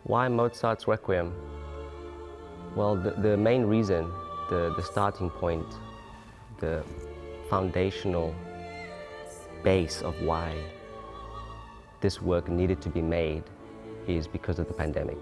Why Mozart's Requiem? Well, the main reason, the starting point, the foundational base of why this work needed to be made is because of the pandemic.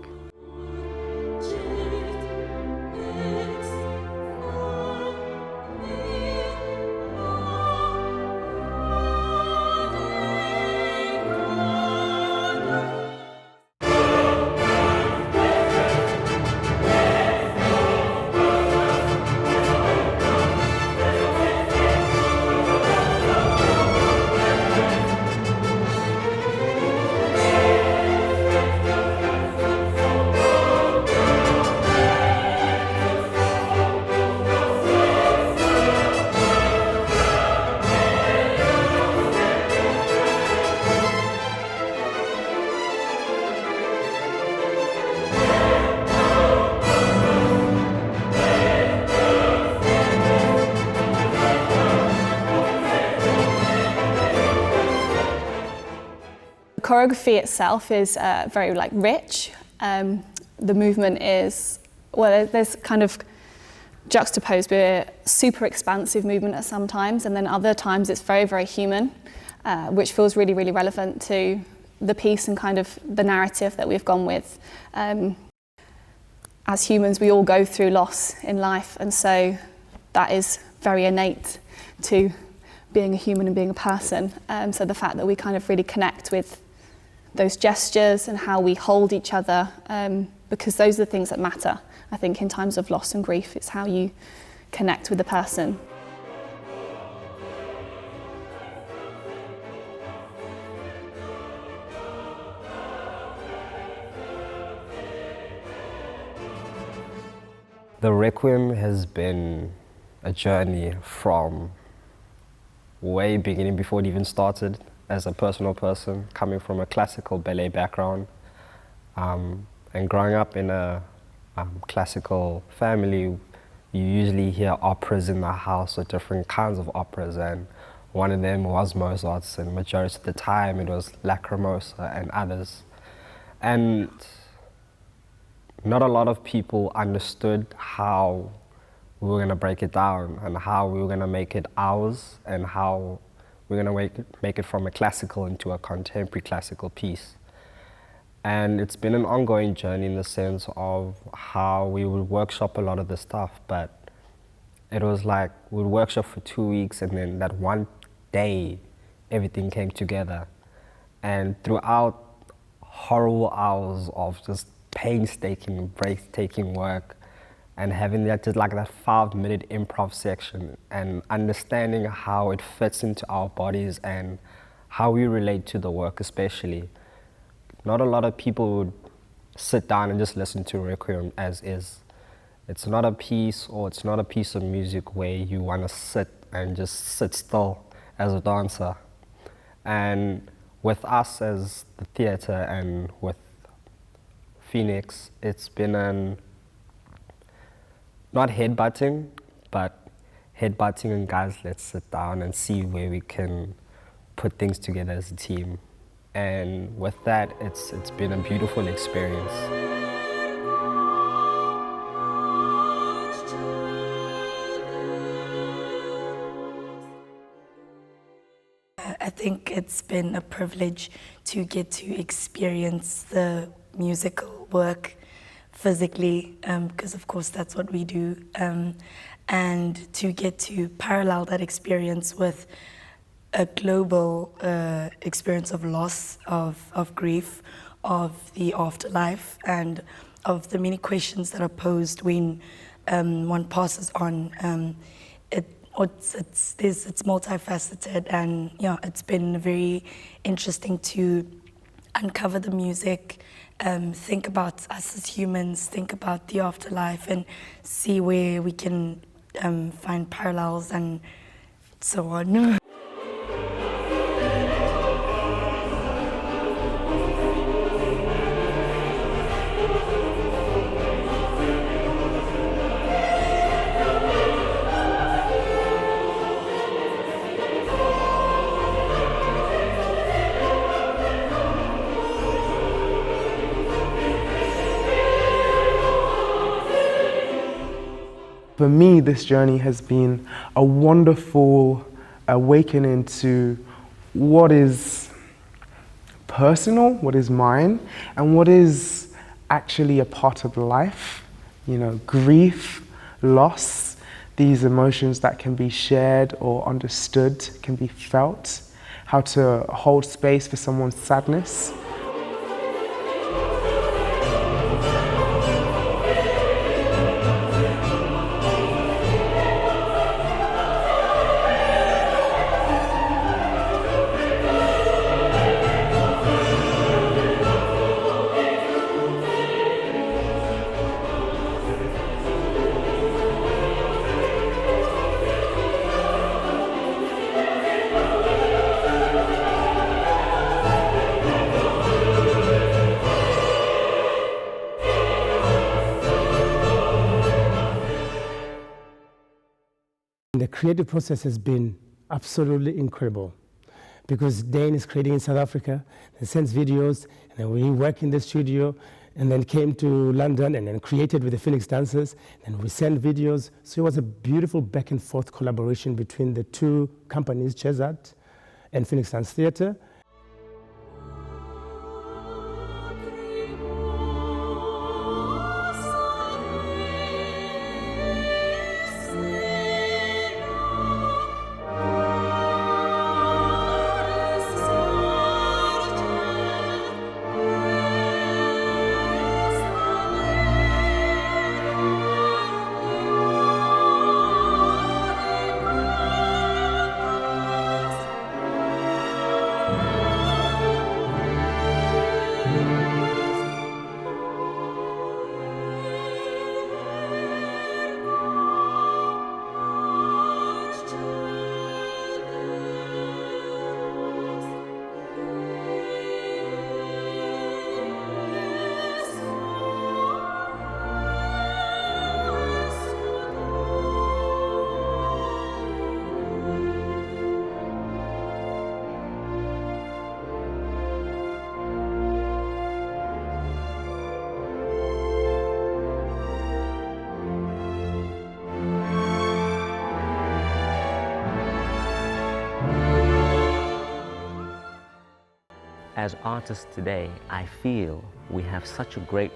Choreography itself is very rich. The movement is, well, there's kind of juxtaposed with super expansive movement at some times, and then other times it's very, very human, which feels really, really relevant to the piece and kind of the narrative that we've gone with. As humans, we all go through loss in life, and so that is very innate to being a human and being a person. So the fact that we kind of really connect with those gestures and how we hold each other, because those are the things that matter, I think, in times of loss and grief. It's how you connect with the person. The Requiem has been a journey from way beginning, before it even started, as a personal person, coming from a classical ballet background, and growing up in a classical family. You usually hear operas in the house, or different kinds of operas, and one of them was Mozart's, and majority of the time it was Lacrimosa and others. And not a lot of people understood how we were going to break it down, and how we were going to make it ours, and how we're going to make it from a classical into a contemporary classical piece. And it's been an ongoing journey in the sense of how we would workshop a lot of the stuff, but it was like we'd workshop for 2 weeks, and then that one day everything came together. And throughout horrible hours of just painstaking, breathtaking work, and having that just that 5-minute improv section, and understanding how it fits into our bodies and how we relate to the work especially. Not a lot of people would sit down and just listen to Requiem as is. It's not a piece, or it's not a piece of music where you want to sit and just sit still as a dancer. And with us as the theatre and with Phoenix, it's been not headbutting, but headbutting and guys, let's sit down and see where we can put things together as a team. And with that, it's been a beautiful experience. I think it's been a privilege to get to experience the musical work physically, because of course that's what we do, and to get to parallel that experience with a global experience of loss, of grief, of the afterlife, and of the many questions that are posed when one passes on. It's multifaceted, and yeah, it's been very interesting to uncover the music, think about us as humans, think about the afterlife, and see where we can find parallels and so on. For me, this journey has been a wonderful awakening to what is personal, what is mine, and what is actually a part of life. You know, grief, loss, these emotions that can be shared or understood, can be felt, how to hold space for someone's sadness. The creative process has been absolutely incredible because Dane is creating in South Africa and sends videos, and then we work in the studio, and then came to London and then created with the Phoenix dancers, and we send videos. So it was a beautiful back and forth collaboration between the two companies, Jazzart and Phoenix Dance Theatre. As artists today, I feel we have such a great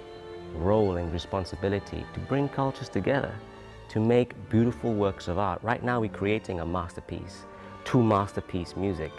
role and responsibility to bring cultures together, to make beautiful works of art. Right now we're creating a masterpiece, two masterpiece music.